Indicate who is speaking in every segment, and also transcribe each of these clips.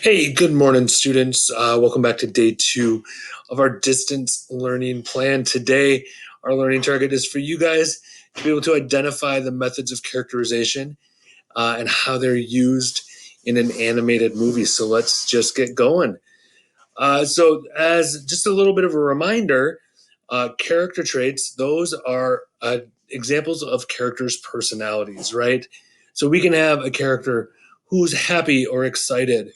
Speaker 1: Hey, good morning, students. Welcome back to day 2 of our distance learning plan. Today, our learning target is for you guys to be able to identify the methods of characterization and how they're used in an animated movie. So let's just get going. So, as just a little bit of a reminder, character traits, those are examples of characters' personalities, right? So we can have a character who's happy or excited,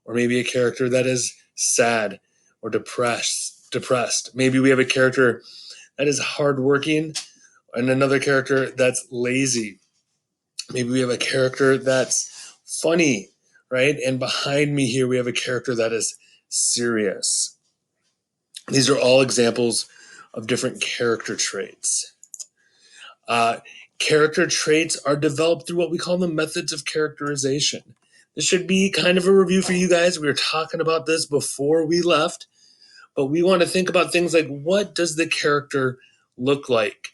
Speaker 1: or maybe a character that is sad or depressed. Maybe we have a character that is hardworking and another character that's lazy. Maybe we have a character that's funny, right? And behind me here, we have a character that is serious. These are all examples of different character traits. Uh, Character traits are developed through what we call the methods of characterization. This should be kind of a review for you guys. We were talking about this before we left, but we want to think about things like what does the character look like?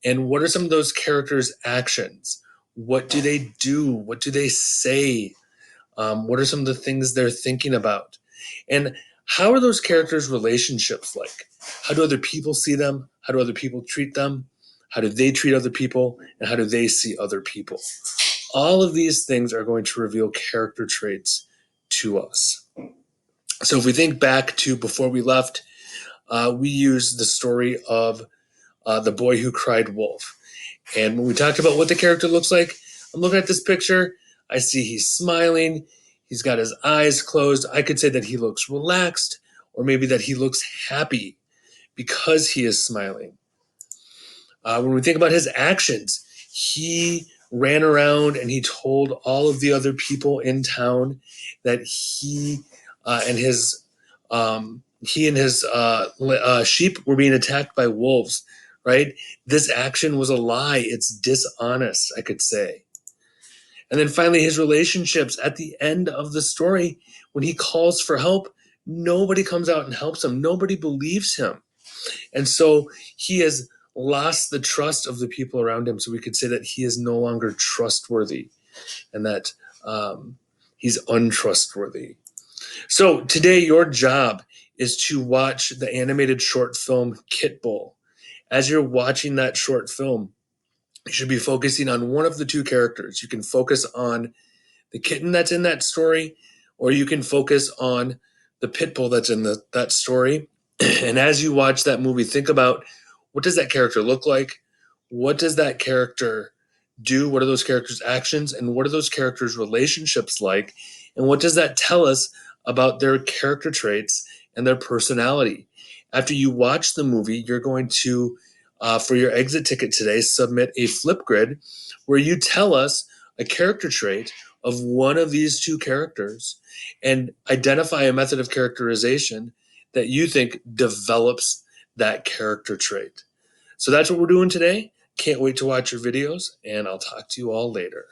Speaker 1: And what are some of those characters' actions? What do they do? What do they say? What are some of the things they're thinking about? And how are those characters' relationships like? How do other people see them? How do other people treat them? How do they treat other people? And how do they see other people? All of these things are going to reveal character traits to us. So if we think back to before we left, we used the story of The Boy Who Cried Wolf. And when we talked about what the character looks like, I'm looking at this picture. I see he's smiling. He's got his eyes closed. I could say that he looks relaxed, or maybe that he looks happy because he is smiling. When we think about his actions, he ran around and he told all of the other people in town that he and his sheep were being attacked by wolves. Right? This action was a lie. It's dishonest, I could say. And then finally, his relationships at the end of the story, when he calls for help, nobody comes out and helps him. Nobody believes him. And so he has lost the trust of the people around him. So we could say that he is no longer trustworthy and that he's untrustworthy. So today, your job is to watch the animated short film Kit Bull. As you're watching that short film, you should be focusing on one of the two characters. You can focus on the kitten that's in that story, or you can focus on the pit bull that's in that story. And as you watch that movie, think about what does that character look like? What does that character do? What are those characters' actions? And what are those characters' relationships like? And what does that tell us about their character traits and their personality? After you watch the movie, you're going to, for your exit ticket today, submit a flip grid where you tell us a character trait of one of these two characters and identify a method of characterization that you think develops that character trait. So that's what we're doing today. Can't wait to watch your videos, and I'll talk to you all later.